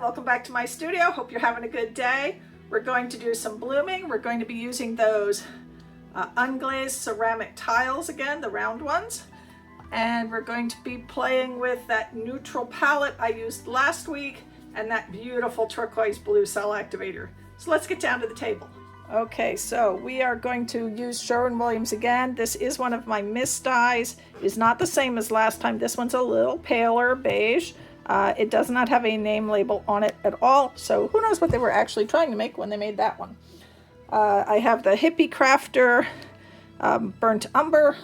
Welcome back to my studio. Hope you're having a good day. We're going to do some blooming. We're going to be using those unglazed ceramic tiles again, the round ones. And we're going to be playing with that neutral palette I used last week and that beautiful turquoise blue cell activator. So let's get down to the table. Okay, so we are going to use Sherwin again. This is one of my mist dyes. It is not the same as last time. This one's a little paler beige. It does not have a name label on it at all, so who knows what they were actually trying to make when they made that one. I have the Hippie Crafter Burnt Umber.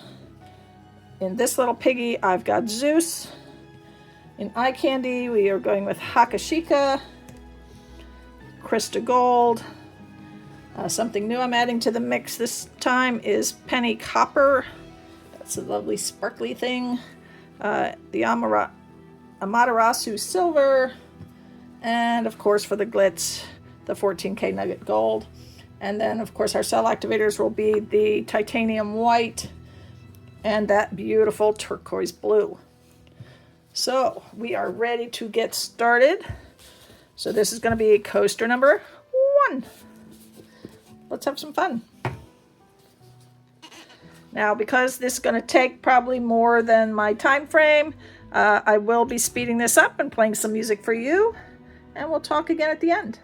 In this little Piggy, I've got Zeus. In Eye Candy, we are going with Hakashika, Chrysta Gold. Something new I'm adding to the mix this time is Penny Copper. That's a lovely sparkly thing. The Amaterasu Silver, and of course for the glitz, the 14K Nugget Gold. And then of course our cell activators will be the Titanium White and that beautiful Turquoise Blue. So we are ready to get started. So this is going to be coaster number 1. Let's have some fun. Now, because this is going to take probably more than my time frame, I will be speeding this up and playing some music for you, and we'll talk again at the end.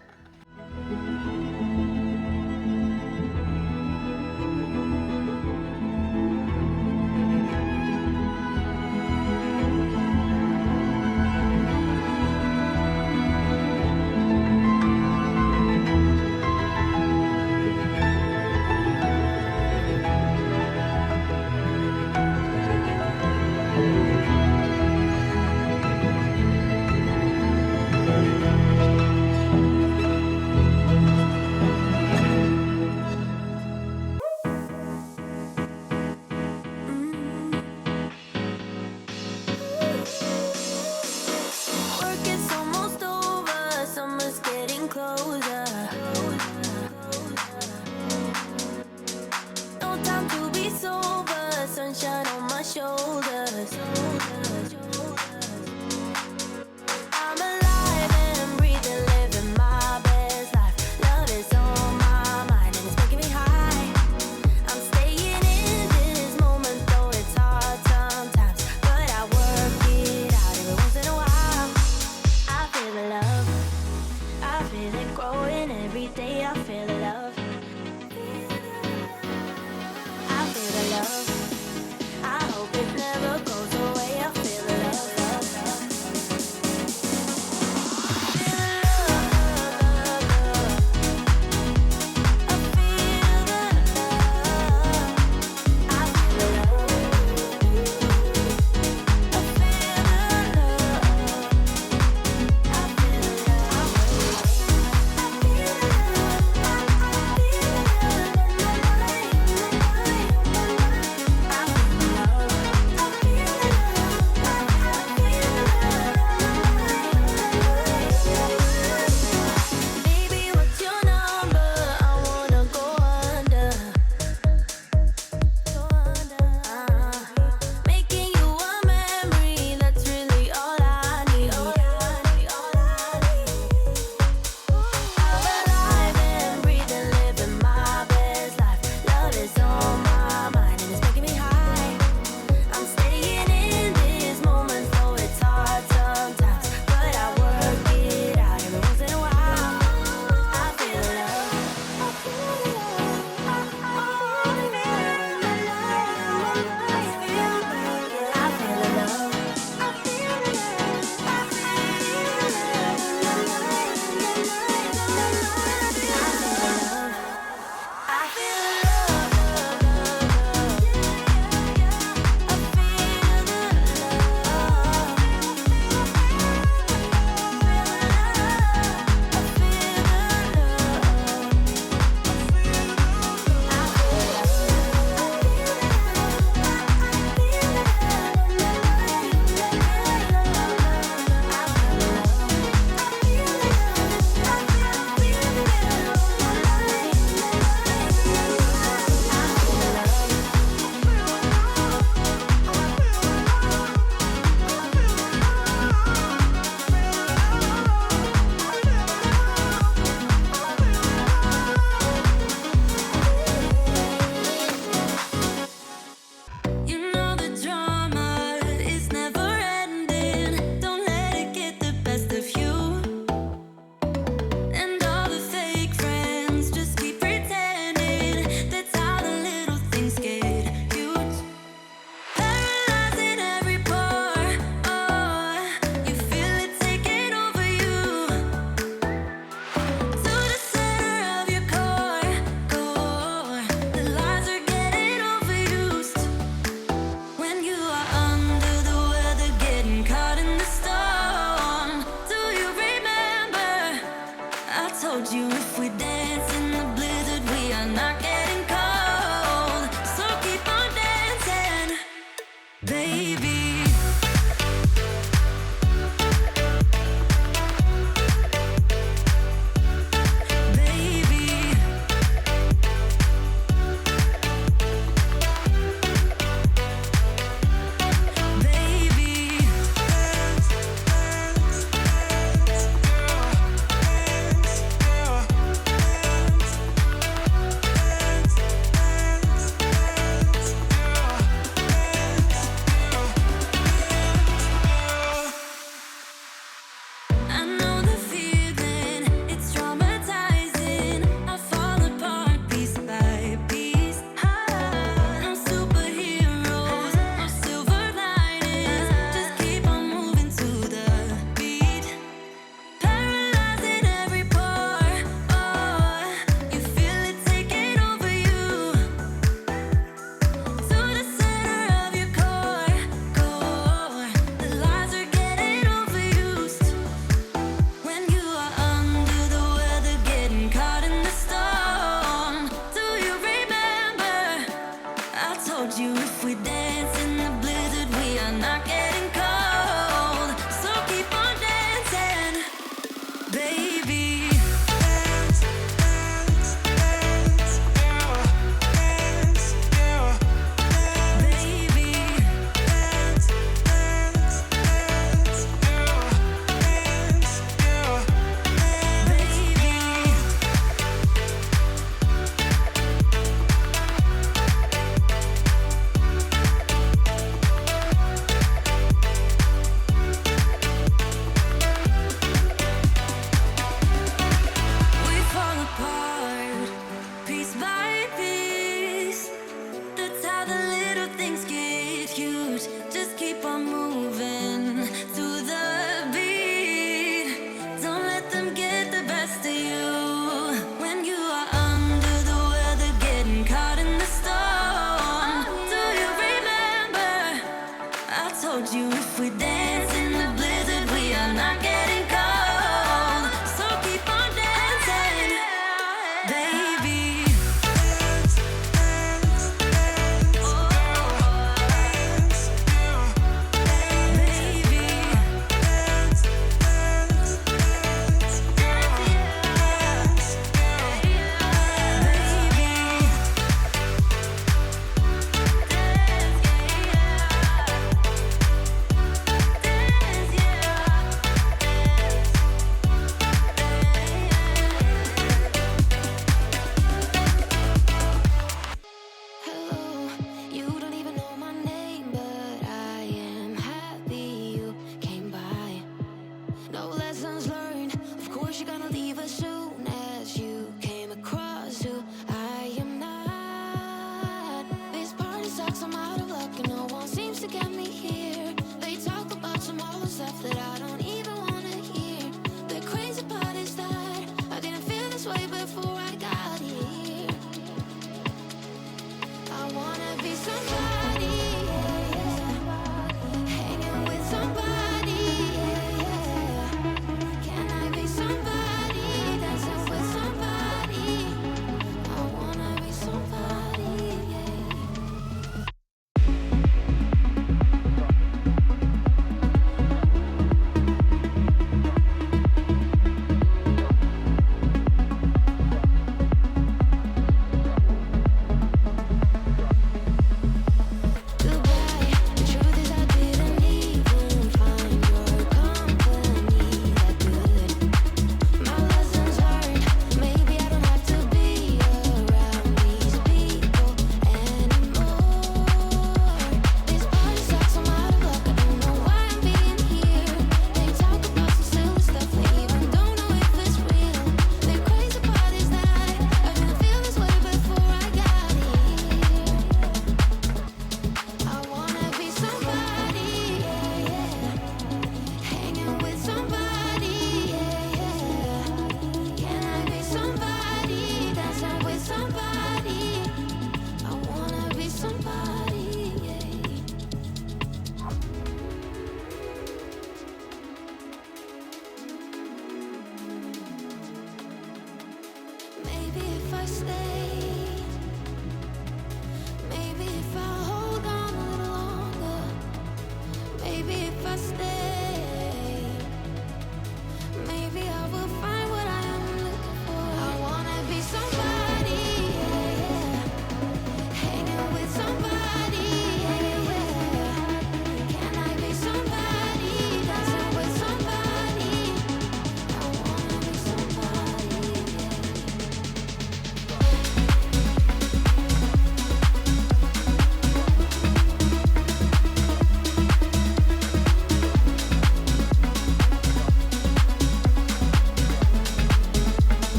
baby.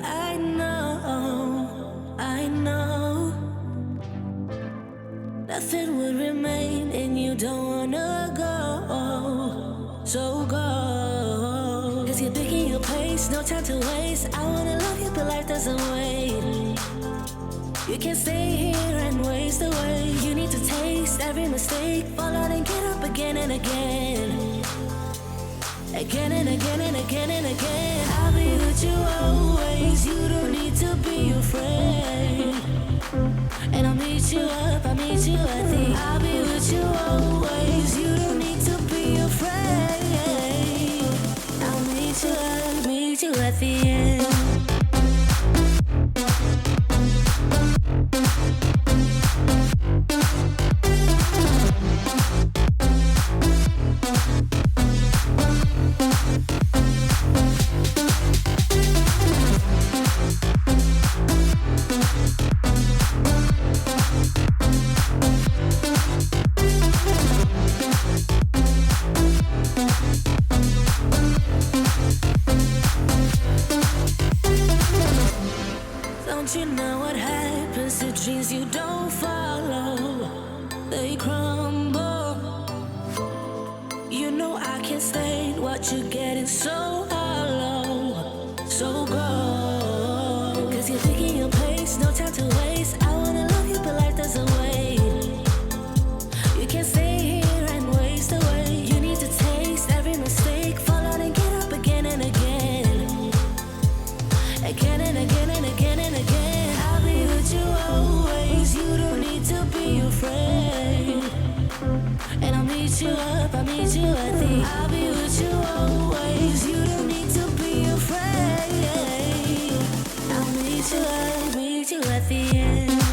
I know nothing would remain and you don't wanna go. So go, 'cause you're picking your pace, no time to waste. I wanna love you but life doesn't wait. You can't stay here and waste away. You need to taste every mistake, fall out and get up again and again. Again and again and again and again. I'll be with you always. You don't need to be afraid. And I'll meet you up, I'll meet you at the. I'll be with you always. You don't need to be afraid. I'll meet you at the end. Don't you know what happens to dreams you don't follow? They crumble. You know I can't stand what you're getting so hollow. So go, 'cause you're picking your pace, no time to waste. I wanna love you but life doesn't wait. You can't stay here and waste away. You need to taste every mistake, fall out and get up again and again. Again and again and again and again. I'll be with you always. You don't need to be afraid. And I'll meet you up, I'll meet you at the. I'll be with you always. You don't need to be afraid. I'll meet you at the end.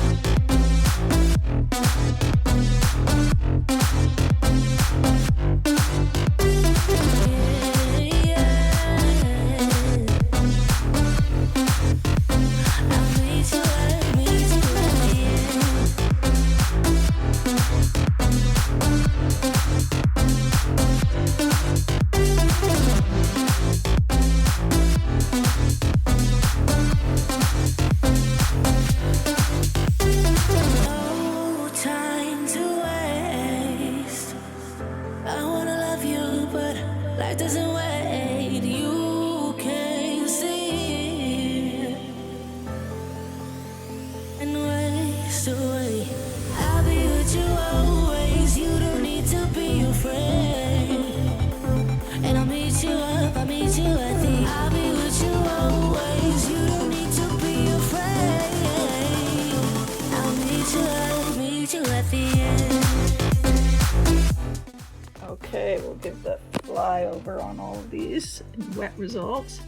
Okay, we'll give the flyover on all of these in wet results.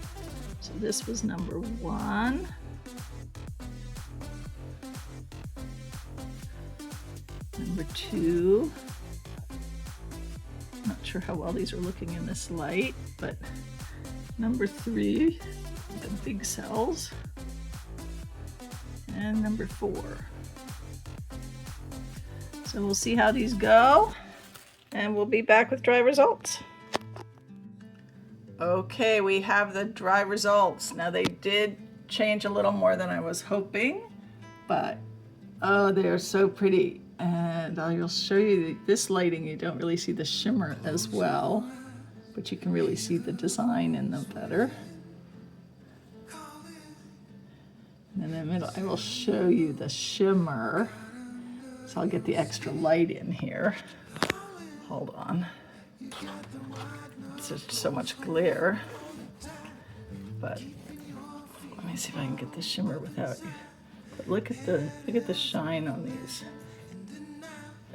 So this was number 1. Number 2. Not sure how well these are looking in this light, but number 3, the big cells. And number 4. So we'll see how these go, and we'll be back with dry results. Okay, we have the dry results. Now they did change a little more than I was hoping, but oh, they are so pretty. And I'll show you this lighting, you don't really see the shimmer as well, but you can really see the design in them better. And in the middle, I will show you the shimmer. So I'll get the extra light in here. Hold on. It's just so much glare. But let me see if I can get the shimmer without you. But look at the shine on these.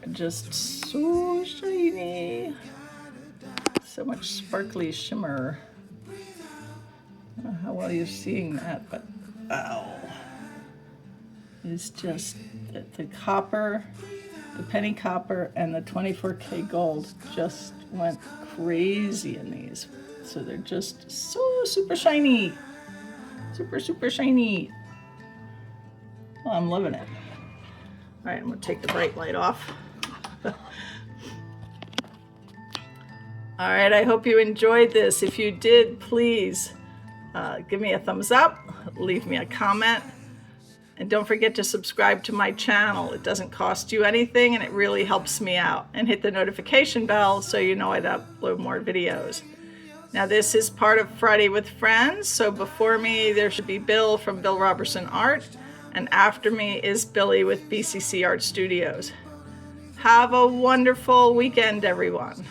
They're just so shiny. So much sparkly shimmer. I don't know how well you're seeing that, but ow. It's just the copper, the penny copper, and the 24K gold just went crazy in these. So they're just so super shiny. Super, super shiny. Oh, I'm loving it. All right, I'm gonna take the bright light off. All right, I hope you enjoyed this. If you did, please Give me a thumbs up, leave me a comment, and don't forget to subscribe to my channel. It doesn't cost you anything and it really helps me out. And hit the notification bell so you know I'd upload more videos. Now this is part of Friday with Friends, so before me there should be Bill from Roberson Art, and after me is Billy with BCC Arts Studios. Have a wonderful weekend, everyone.